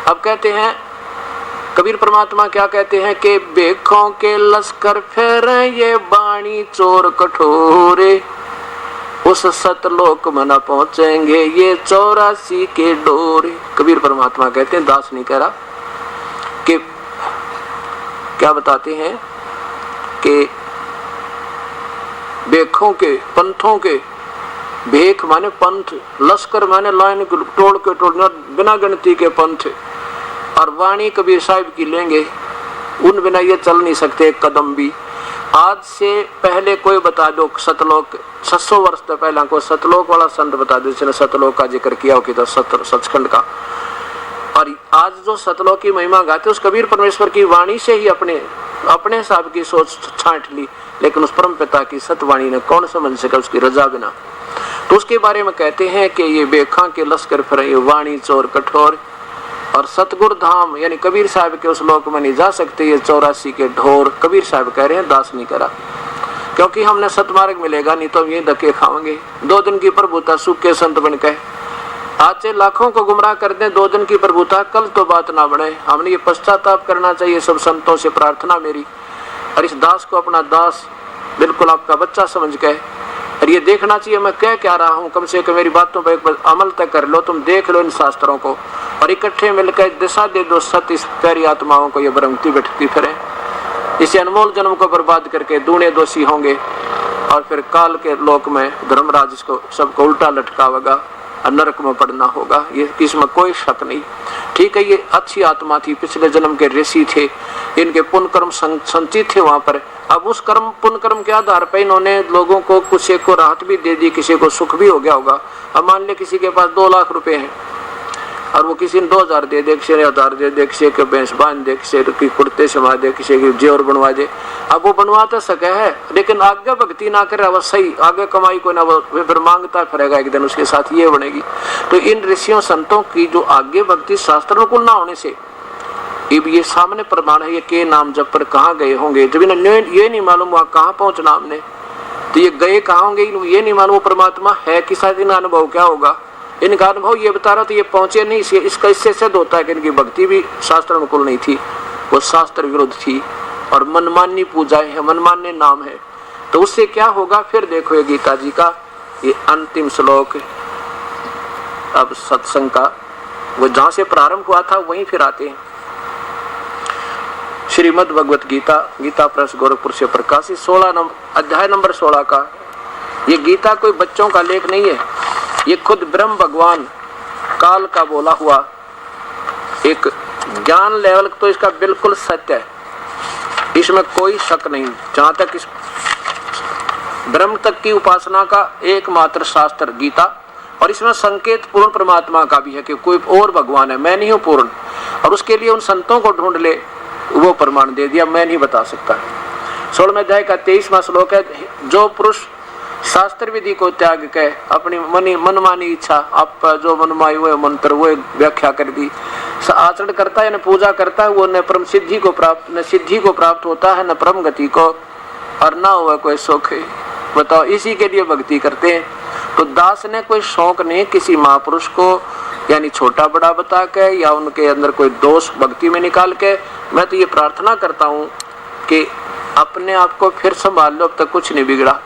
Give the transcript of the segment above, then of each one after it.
अब कहते हैं कबीर परमात्मा क्या कहते हैं कि बेखों के लश्कर फेरे ये बाणी चोर कठोरे, उस सतलोक में न पहुंचेंगे ये 84 के डोरे। कबीर परमात्मा कहते हैं, दास नहीं कह रहा, कि क्या बताते हैं कि बेखों के पंथों के, भेख माने पंथ, लश्कर माने लाइन तोड़ के तोड़ना बिना गिनती के पंथ, और वाणी कबीर साहिब की लेंगे, उन बिना ये चल नहीं सकते एक कदम भी। आज से पहले कोई बता दो सतलोक, 600 वर्ष से पहला कोई सतलोक वाला संत बता दो जिसने सतलोक का जिक्र किया हो कि तो सचखंड का। और आज जो सतलोक की महिमा गाते उस कबीर परमेश्वर की वाणी से ही अपने हिसाब की सोच छांट ली, लेकिन उस परम पिता की सतवाणी ने कौन समझ सका उसकी रजा बिना। तो उसके बारे में कहते हैं कि ये बेखा के लश्कर फिरे वाणी चोर कठोर, और सतगुरु धाम यानी कबीर साहब के उस लोक में नहीं जा सकते ये 84 के ढोर। कबीर साहब कह रहे हैं, दास नहीं करा, क्योंकि हमने सतमार्ग मिलेगा नहीं तो हम ये धक्के खाएंगे। 2 दिन की प्रभुता सुख के संत बन के आज से लाखों को गुमराह कर दें, 2 दिन की प्रभुता कल तो बात ना बने। हमने ये पश्चाताप करना चाहिए सब संतों से प्रार्थना मेरी, और इस दास को अपना दास बिल्कुल आपका बच्चा समझ के, और ये देखना चाहिए मैं क्या रहा हूँ, कम से कम मेरी बातों पर एक अमल तक कर लो, तुम देख लो इन शास्त्रों को, और इकट्ठे मिलकर दिशा दे दो सत्य इस प्यारी आत्माओं को, ये भ्रमती बैठती फिरे, इसे अनमोल जन्म को बर्बाद करके दूने दोषी होंगे, और फिर काल के लोक में धर्मराज इसको सबको उल्टा लटकावेगा और नरक में पड़ना होगा, ये इसमें कोई शक नहीं। ठीक है, ये अच्छी आत्मा थी, पिछले जन्म के ऋषि थे, इनके पुण्य कर्म संचित थे वहां पर। अब उस कर्म पुण्य कर्म के आधार पर इन्होंने लोगों को, किसी को राहत भी दे दी, किसी को सुख भी हो गया होगा। अब मान ले किसी के पास 2 लाख रुपए हैं और वो किसी ने 2000 दे दे, किसी ने 1000 दे दे, किसी के भैंस बांध दे, किसी की कुर्ते समा दे, किसी की जेवर बनवा दे। अब वो बनवा तो सके है, लेकिन आगे भक्ति ना करे वो सही, आगे कमाई को ना वो फिर मांगता फिरेगा, एक दिन उसके साथ ये बनेगी। तो इन ऋषियों संतों की जो आगे भक्ति शास्त्र अनुकूल ना होने से, अब ये सामने प्रमाण है, ये के नाम जब पर कहाँ गए होंगे, जब इन्हें ये नहीं मालूम वहाँ कहाँ पहुंचना हमने, तो ये गए कहाँ होंगे ये नहीं मालूम, परमात्मा है कि शायद इनका अनुभव क्या होगा। इनका अनुभव ये बता रहा तो ये पहुंचे नहीं, इसका इससे सिद्ध होता है कि इनकी भक्ति भी शास्त्र अनुकूल नहीं थी, वो शास्त्र विरुद्ध थी, और मनमानी पूजाएं है, मनमान्य नाम है। तो उससे क्या होगा फिर देखो, ये गीता जी का ये अंतिम श्लोक, अब सत्संग का वो जहां से प्रारंभ हुआ था वहीं फिर आते हैं। श्रीमद् भगवत गीता, गीता प्रेस गोरखपुर से प्रकाशित 16 नंबर 16 का। ये गीता कोई बच्चों का लेख नहीं है, ये खुद ब्रह्म भगवान काल का बोला हुआ एक ज्ञान लेवल तो इसका बिल्कुल सत्य है, इसमें कोई शक नहीं। जहां तक इस ब्रह्म तक की उपासना का एकमात्र शास्त्र गीता, और इसमें संकेत पूर्ण परमात्मा का भी है कि कोई और भगवान है, मैं नहीं हूं पूर्ण, और उसके लिए उन संतों को ढूंढ ले, वो प्रमाण दे दिया, मैं नहीं बता सकता। 16वें अध्याय का 23वां श्लोक है, जो पुरुष शास्त्र विधि को त्याग के अपनी मनमानी इच्छा, आप जो मनमाई हुए मंत्र वो व्याख्या कर दी, आचरण करता है न पूजा करता है, वो न परम सिद्धि को प्राप्त होता है, न परम गति को, और न हुआ कोई सुख। बताओ, इसी के लिए भक्ति करते हैं। तो दास ने कोई शौक नहीं किसी महापुरुष को यानी छोटा बड़ा बता के या उनके अंदर कोई दोष भक्ति में निकाल के। मैं तो ये प्रार्थना करता हूँ कि अपने आप को फिर संभाल लो, अब तक कुछ नहीं बिगड़ा,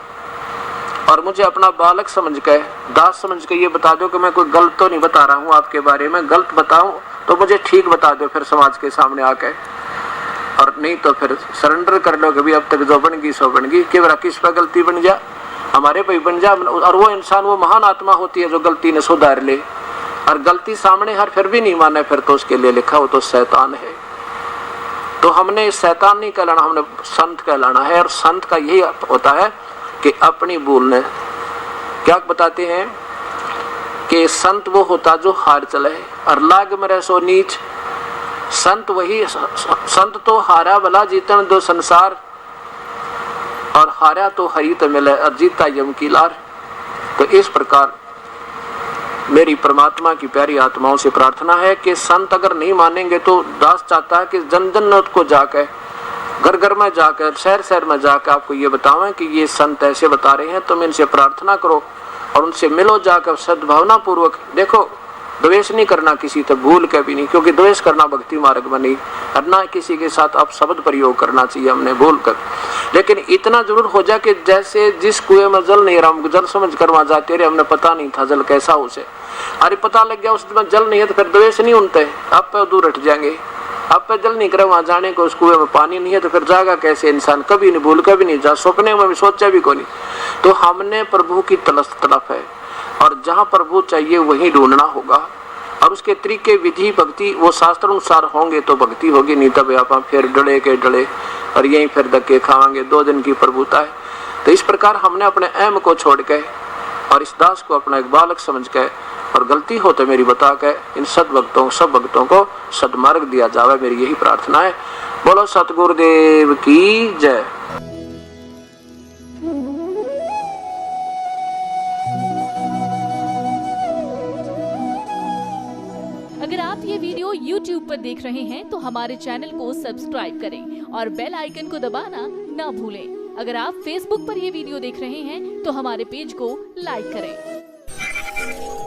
और मुझे अपना बालक समझ के, दास समझ के ये बता दो कि मैं कोई गलत तो नहीं बता रहा हूँ आपके बारे में, गलत बताऊं तो मुझे ठीक बता दो फिर समाज के सामने आके, और नहीं तो फिर सरेंडर कर लो कि भी अब तक जो बन गई सो बन गई, किस पर गलती बन जा, हमारे भाई बन जा। और वो इंसान, वो महान आत्मा होती है जो गलती ने सुधार ले, और गलती सामने हर फिर भी नहीं माने, फिर तो उसके लिए लिखा हो तो शैतान है। तो हमने शैतान नहीं कहलाना, हमने संत कहलाना है, और संत का यही होता है कि अपनी भूल ने क्या बताते हैं कि संत वो होता जो हार चले और लाग में रह सो नीच। संत वही, संत तो हारा भला जीतन दो संसार, और हारा तो हरी तो मिले और जीता यम की लार। तो इस प्रकार मेरी परमात्मा की प्यारी आत्माओं से प्रार्थना है कि संत अगर नहीं मानेंगे तो दास चाहता है कि जन जन को जाकर, घर घर में जाकर, शहर शहर में जाकर आपको ये बतावें कि ये संत ऐसे बता रहे हैं, तुम इनसे प्रार्थना करो और उनसे मिलो जाकर सद्भावना पूर्वक। देखो द्वेष नहीं करना किसी से, भूल के भी नहीं, क्योंकि द्वेष करना भक्ति मार्ग में नहीं, और ना किसी के साथ अब शब्द प्रयोग करना चाहिए हमने भूल कर। लेकिन इतना जरूर हो जाए कि जैसे जिस कुएं में जल नहीं रहा, हमको जल समझ कर वहां जाते रहे, हमने पता नहीं था जल कैसा उसे, अरे पता लग गया उसमें जल नहीं है तो फिर द्वेष नहीं उनते, आप पे दूर हट जाएंगे। आप पे जल नहीं करे वहां जाने को, उस कुएं में पानी नहीं है तो फिर जाएगा कैसे इंसान, कभी नहीं, भूल कभी नहीं जा, सपने में भी सोचा भी को नहीं। तो हमने प्रभु की तलफ है, और जहां प्रभु चाहिए वहीं ढूंढना होगा, और उसके तरीके विधि भक्ति वो शास्त्र अनुसार होंगे तो भक्ति होगी, नहीं तब आप फिर डले के डले और यहीं फिर धक्के खावांगे, 2 दिन की प्रभुता है। तो इस प्रकार हमने अपने अहम को छोड़ के और इस दास को अपना एक बालक समझ के, और गलती हो तो मेरी बता के इन सदभक्तों सब भक्तों को सदमार्ग दिया जावे, मेरी यही प्रार्थना है। बोलो सतगुरुदेव की जय। अगर आप ये वीडियो YouTube पर देख रहे हैं तो हमारे चैनल को सब्सक्राइब करें और बेल आइकन को दबाना ना भूलें। अगर आप Facebook पर ये वीडियो देख रहे हैं तो हमारे पेज को लाइक करें।